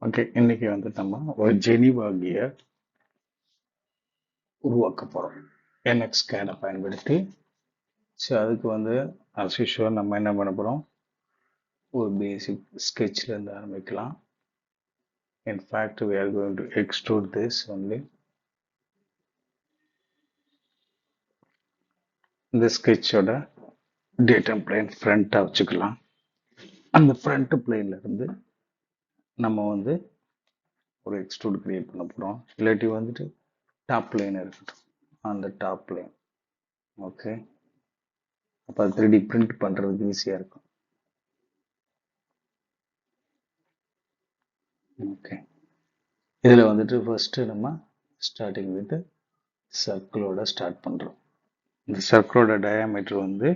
Okay. இன்னைக்கு வந்து நம்ம ஒரு ஜெனிவாகிய உருவாக்க போறோம். NX CAD பயன்படுத்தி. அதுக்கு வந்து as usual நம்ம என்ன பண்ண போறோம்? ஒரு பேசிக் ஸ்கெட்ச்ல இருந்து ஆரம்பிக்கலாம். In fact, we are going to extrude this only. இந்த ஸ்கெட்சோட டேட்டா பிளேன் ஃப்ரண்டா வச்சுக்கலாம். அந்த ஃப்ரண்ட் பிளேன்ல இருந்து நம்ம வந்து ஒரு எக்ஸ்ட்ரூட் கிரியேட் பண்ண போறோம். இல்லாட்டி வந்துட்டு டாப் பிளேன் இருக்கட்டும். அந்த டாப் பிளேன். ஓகே. அப்போ 3D பிரிண்ட் பண்றதுக்கு ஈஸியா இருக்கும். ஓகே. இதில் வந்துட்டு ஃபர்ஸ்ட் நம்ம ஸ்டார்டிங் வித் சர்க்கிளோட ஸ்டார்ட் பண்றோம். இந்த சர்க்கிளோட டயாமீட்டர் வந்து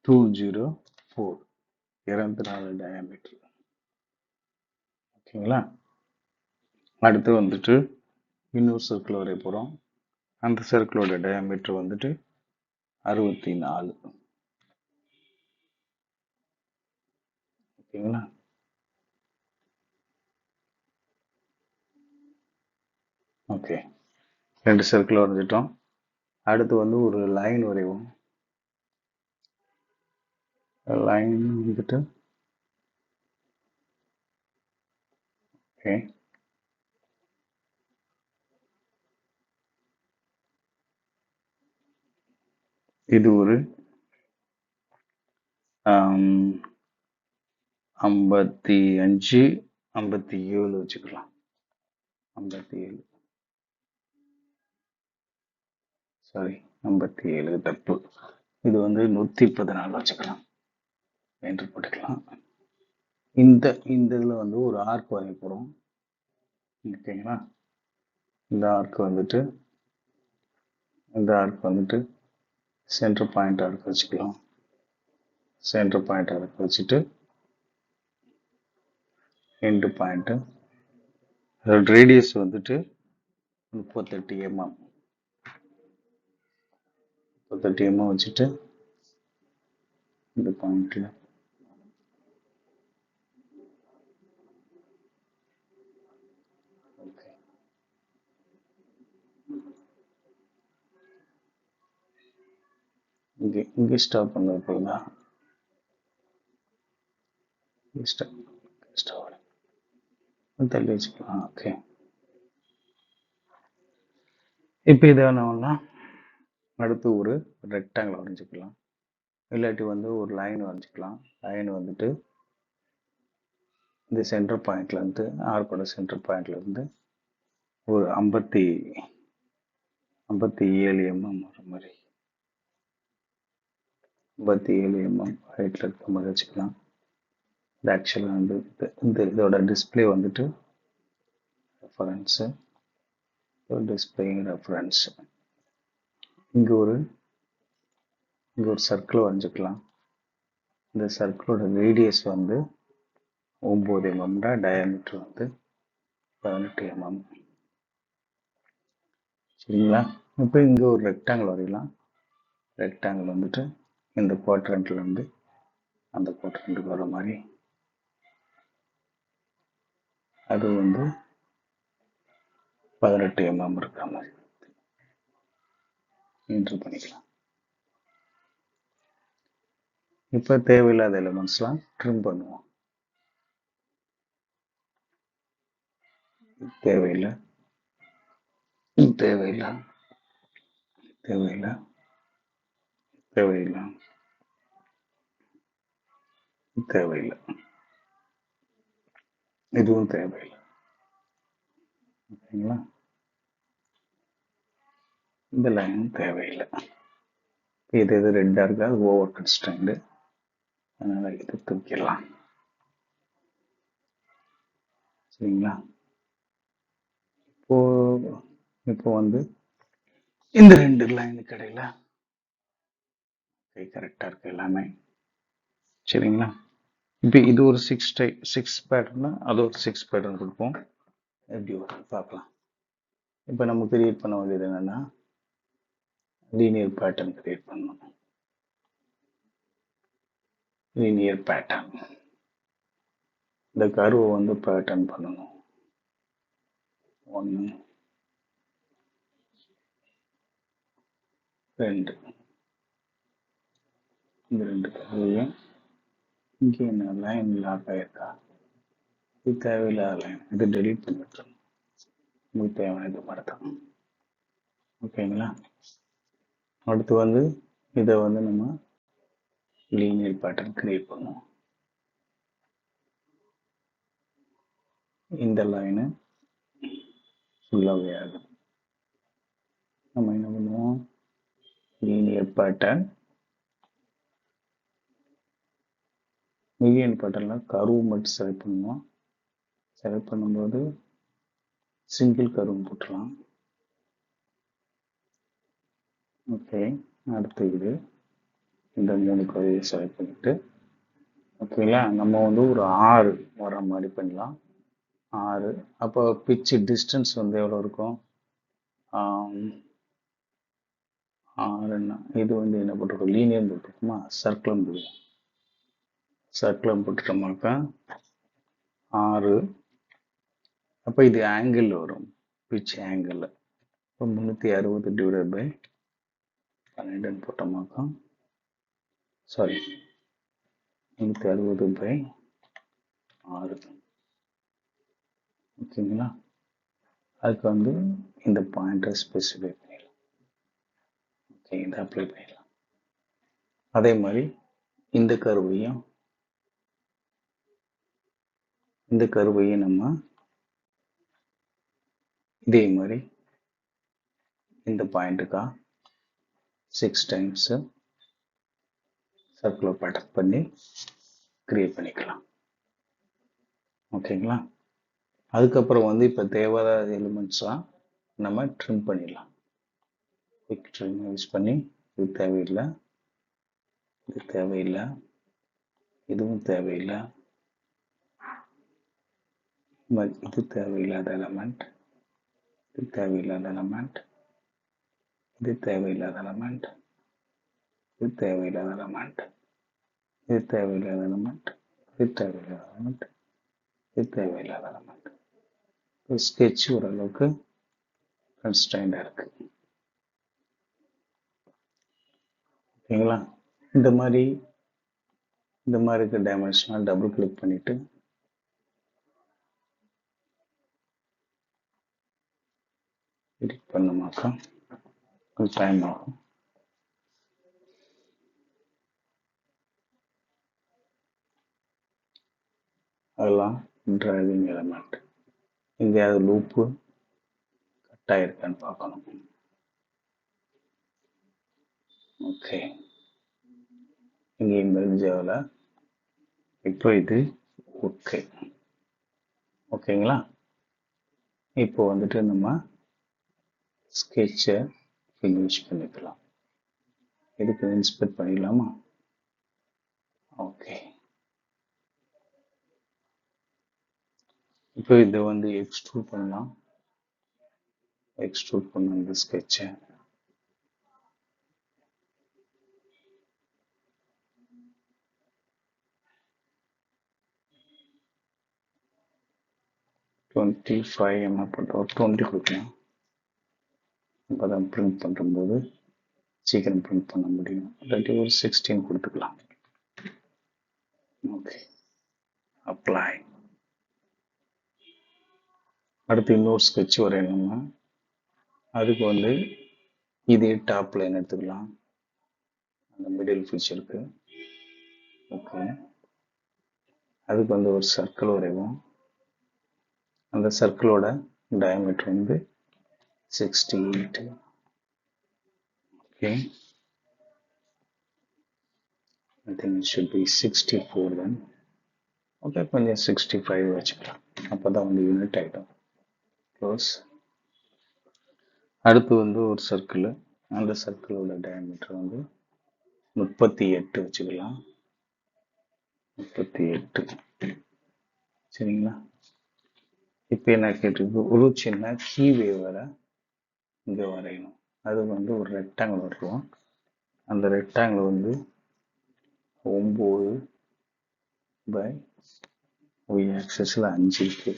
204 204 டயாமீட்டர். ஓகேங்களா? அடுத்து வந்துட்டு இன்னொரு சர்க்கிள் வரைய போறோம். அந்த சர்க்கிளோட டயாமீட்டர் வந்துட்டு 64. ஓகேங்களா? ஓகே. 2 சர்க்கிள் வரைஞ்சிட்டோம். அடுத்து வந்து ஒரு லைன் வரைவோம். லைன் வந்துட்டு ஓகே. இது ஒரு 55 57 வச்சுக்கலாம். 57 சாரி 57 தப்பு. இது வந்து 114 வச்சுக்கலாம் என்று போட்டுக்கலாம். இந்த இதில் வந்து ஒரு ஆர்க் வரைய போகிறோம். ஓகேங்களா? இந்த ஆர்க் வந்துட்டு சென்டர் பாயிண்ட் ஆர்க் வச்சுக்கலாம். சென்டர் பாயிண்ட் ஆர்க் வச்சுட்டு எண்டு பாயிண்ட் அதோட ரேடியஸ் வந்துட்டு 38 mm. 38 mm வச்சுட்டு இந்த பாயிண்ட்ல ஓகே. இங்கே ஸ்டாப் பண்ண போகுதா? தள்ளி வச்சுக்கலாம். ஓகே. இப்போ இதை என்னன்னா அடுத்து ஒரு ரெக்டாங்கிள் வரைஞ்சிக்கலாம். இல்லாட்டி வந்து ஒரு லைன் வரைஞ்சிக்கலாம். லைன் வந்துட்டு இந்த சென்டர் பாயிண்ட்ல இருந்து ஆர்க்கோட சென்டர் பாயிண்ட்ல இருந்து ஒரு 57 mm வர மாதிரி 57 mm ஹைட்ல இருக்க மாதிரி வச்சுக்கலாம். இது ஆக்சுவலாக வந்து இதோட டிஸ்பிளே வந்துட்டு ரெஃபரன்ஸு டிஸ்பிளே ரெஃபரன்ஸ். இங்கே ஒரு சர்க்கிள் வரைஞ்சிக்கலாம். இந்த சர்க்கிளோட ரேடியஸ் வந்து 9 mm, டயாமீட்டர் வந்து 18 mm. சரிங்களா? இப்போ இங்கே ஒரு ரெக்டாங்கிள் வரையலாம். ரெக்டாங்கிள் வந்துட்டு இந்த குவாட்ரண்ட்ல இருந்து அந்த குவாட்ரண்ட்டுக்கு வர மாதிரி அது வந்து 18 mm இருக்கிற மாதிரி என்ட்ரு பண்ணிக்கலாம். இப்போ தேவையில்லாத எலிமெண்ட்ஸ்லாம் ட்ரிம் பண்ணுவோம். தேவையில்லை தேவையில்லை தேவையில்லை தேவையில்லை தேவையில்லை இதுவும் தேவையில்லை. ஓகேங்களா? இந்த லைனும் தேவையில்லை. இது ரெட்டாக இருக்கா? அது ஓவர் கன்ஸ்ட்ரைன்டு, அதனால இது தூக்கிடலாம். சரிங்களா? இப்போ வந்து இந்த 2 லைனுக்கு இடையில கரெக்டாக இருக்கு எல்லாமே. சரிங்களா? இப்போ இது ஒரு 6 பேட்டர்னா அது ஒரு 6 பேட்டர்ன் கொடுப்போம். எப்படி வரும் பார்க்கலாம். இப்போ நம்ம கிரியேட் பண்ண வேண்டியது என்னன்னா லீனியர் பேட்டர்ன் கிரியேட் பண்ணணும். லீனியர் பேட்டர்ன் இந்த கர்வை வந்து பேட்டர்ன் பண்ணணும். 1 2 இந்த 2 கர்வையும் இங்கே என்ன லைன் லாக் ஆயிருக்கா? இது தேவையில்லாத லைன், இது டெலீட் பண்ணிவிட்டோம். உங்களுக்கு தேவையான இது மட்டும். ஓகேங்களா? அடுத்து வந்து இதை வந்து நம்ம லீனியர் பேட்டர்ன் கிரியேட் பண்ணுவோம். இந்த லைனு ஃபுல்லாகவே ஆகும். நம்ம என்ன பண்ணுவோம்? லீனியர் பேட்டர்ன், மீடியன் பேட்டர்னில் கர்வ் மட்டும் செலக்ட் பண்ணுவோம். செலக்ட் பண்ணும்போது சிங்கிள் கர்வ் போட்டுடலாம். ஓகே, அடுத்து இது இந்த 3 கர்வையை செலக்ட் பண்ணிட்டு, ஓகேங்களா, நம்ம வந்து ஒரு 6 வர மாதிரி பண்ணலாம். 6 அப்போ பிச்சு டிஸ்டன்ஸ் வந்து எவ்வளோ இருக்கும்? 6ன்னா இது வந்து என்ன போட்டிருக்கோம்? லீனியர் போட்டிருக்குமா? சர்க்கிளம் போடுவோம். சர்க்கிளம் போட்டுட்டோமாக்கா 6. அப்போ இது ஆங்கிள் வரும், பிச் ஆங்கிள். இப்போ 360 டிவைட் பை 12 போட்டோமாக்கா, சாரி 360 பை 6. ஓகேங்களா? அதுக்கு வந்து இந்த பாயிண்டை ஸ்பெசிஃபை பண்ணிடலாம். ஓகே, இதை அப்ளை பண்ணிடலாம். அதே மாதிரி இந்த கர்வையும் நம்ம இதே மாதிரி இந்த பாயிண்ட்டுக்கா 6 டைம்ஸ் சர்க்குலர் பேட்டர்ன் பண்ணி கிரியேட் பண்ணிக்கலாம். ஓகேங்களா? அதுக்கப்புறம் வந்து இப்போ தேவையான எலிமெண்ட்ஸ்லாம் நம்ம ட்ரிம் பண்ணிடலாம். குயிக் ட்ரிம் யூஸ் பண்ணி இது தேவையில்லை, இது தேவையில்லை, இதுவும் தேவையில்லை, இது தேவையில்லாத எலமெண்ட், இது தேவையில்லாத எலமெண்ட், இது தேவையில்லாத எலமெண்ட், இது தேவையில்லாத எலமெண்ட், இது தேவையில்லாத எலமெண்ட், இது தேவையில்லாத எலமெண்ட், இது தேவையில்லாத எலமெண்ட். ஸ்கெட்ச் ஓரளவுக்கு கன்ஸ்ட்ரைண்டாக இருக்கு. ஓகேங்களா? இந்த மாதிரி இருக்க டைமென்ஷனால் டபுள் கிளிக் பண்ணிட்டு எடிட் பண்ணுமாக்கா கொஞ்சம் டைம் ஆகும். அதெல்லாம் டிரைவிங் எலமெண்ட், எங்கேயாவது லூப்பு கட் ஆயிருக்கான்னு பார்க்கணும். ஓகே, இங்கே மெர்ஜாவில் இப்போ இது ஓகே. ஓகேங்களா? இப்போ வந்துட்டு நம்ம ஸ்கெட்சை ஃபினிஷ் பண்ணிக்கலாம். இதுக்கு இன்ஸ்பெக்ட் பண்ணிடலாமா? ஓகே, இப்போ இதை வந்து எக்ஸ்ட்ரூட் பண்ணலாம். எக்ஸ்ட்ரூட் பண்ண இந்த ஸ்கெட்சை டுவெண்ட்டி 20 கொடுக்கலாம். அப்போ தான் பிரிண்ட் பண்ணும்போது சீக்கிரம் பிரிண்ட் பண்ண முடியும். இல்லாட்டி ஒரு 16 கொடுத்துக்கலாம். Okay, apply. அடுத்து இன்னொரு ஸ்கெட்ச் வரையணும்னா அதுக்கு வந்து இதே டாப் லைன் எடுத்துக்கலாம், அந்த மிடில் ஃபீச்சருக்கு. ஓகே, அதுக்கு வந்து ஒரு சர்க்கிள் வரைவோம். அந்த சர்க்கிளோட டயமீட்டர் வந்து 68. Okay, I think it should be 64 then. Okay, கொஞ்சம் 65 வச்சுக்கலாம், அப்போ தான் வந்து யூனிட் ஆகிடும். க்ளோஸ். அடுத்து வந்து ஒரு சர்க்கிள், அந்த சர்க்கிளோட டயமீட்டர் வந்து 38 வச்சுக்கலாம். 38. சரிங்களா? இப்போ என்ன கேட்டிருக்கு? ஒரு சின்ன கீ வேவரை இங்கே வரையணும். அது வந்து ஒரு ரெக்டாங்கிள் வரைவோம். அந்த ரெக்டாங்கிள் வந்து 9 by ஒய் ஆக்சஸில் 5 இருக்கு.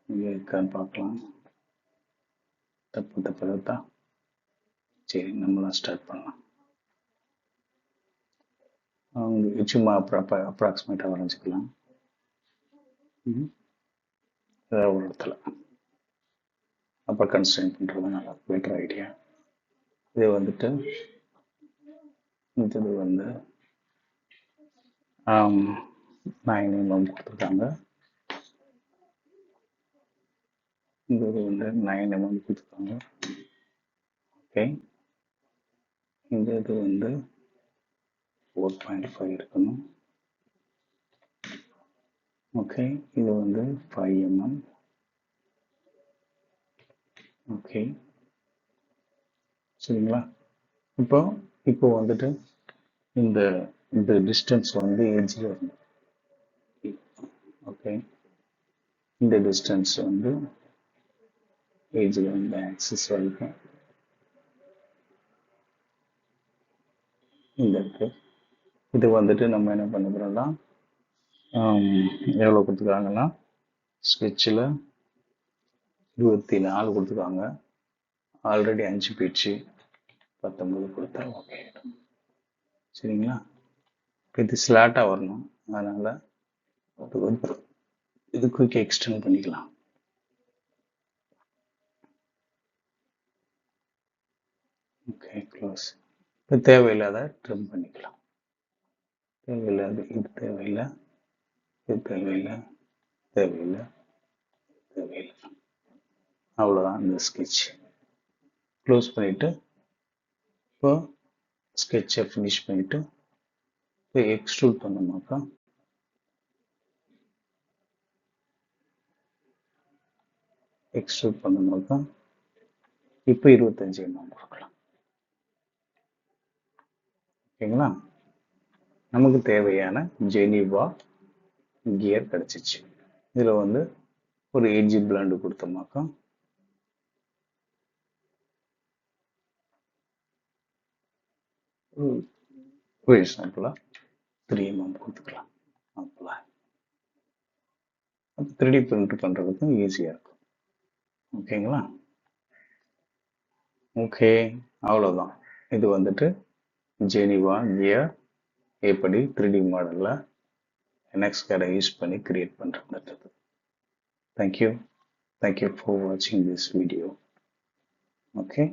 இங்கே இருக்கான்னு பார்க்கலாம். தப்பு தான். சரி, நம்மளாம் ஸ்டார்ட் பண்ணலாம். அவங்க சும்மா அப்ராக்சிமேட்டாக வரைஞ்சிக்கலாம். ஏதாவது ஒரு இடத்துல அப்போ கன்ஸ்ட்ரெயின் பண்ணுறது நல்லா பெட்டர் ஐடியா. இது வந்துட்டு இது வந்து 9 mm கொடுத்துருக்காங்க. இது வந்து 9 mm கொடுத்துருக்காங்க. ஓகே, இந்த இது வந்து 4.5 இருக்கணும். ஓகே, இது வந்து 5 mm. ஓகே, சரிங்களா? இப்போ வந்துட்டு இந்த டிஸ்டன்ஸ் வந்து எட்ஜில் இருந்து, ஓகே, இந்த டிஸ்டன்ஸ் வந்து எட்ஜில் இருந்து ஆக்சிஸ் வரைக்கும் இந்த இருக்கு. இது வந்துட்டு நம்ம என்ன பண்ண போகிறோம்னா எவ்வளோ கொடுத்துருக்காங்கன்னா ஸ்கெட்சில் 24 கொடுத்துருக்காங்க. ஆல்ரெடி 5 போயிடுச்சு, 19 கொடுத்தா ஓகே. சரிங்களா? இது ஸ்லாட்டாக வரணும், அதனால் அது வந்து இது குயிக் எக்ஸ்டெண்ட் பண்ணிக்கலாம். Okay, close. இப்போ தேவையில்லாத ட்ரிம் பண்ணிக்கலாம். தேவையில்லாது இது தேவையில்லை, இது தேவையில்லை, தேவையில்லை, தேவையில்லை. அவ்வளோதான் இந்த ஸ்கெட்ச். க்ளோஸ் பண்ணிவிட்டு இப்போ ஸ்கெட்சை ஃபினிஷ் பண்ணிவிட்டு இப்போ எக்ஸ்ட்ரூட் பண்ணோமாக்கா இப்போ 25 mm கொடுக்கலாம். ஓகேங்களா? நமக்கு தேவையான ஜெனீவா கியர் கிடச்சிச்சு. இதில் வந்து ஒரு எட்ஜ் பிளண்ட் கொடுத்தோமாக்கா ஒரு எக்ஸாம்பிளாக 3 mm கொடுத்துக்கலாம். அப்போல 3D பிரிண்ட் பண்ணுறதுக்கும் ஈஸியாக இருக்கும். ஓகேங்களா? ஓகே, அவ்வளோதான். இது வந்துட்டு ஜெனீவா கியர் எப்படி 3D மாடலில் NXCAD யூஸ் பண்ணி கிரியேட் பண்ணுறது. Thank you for watching this video. Okay.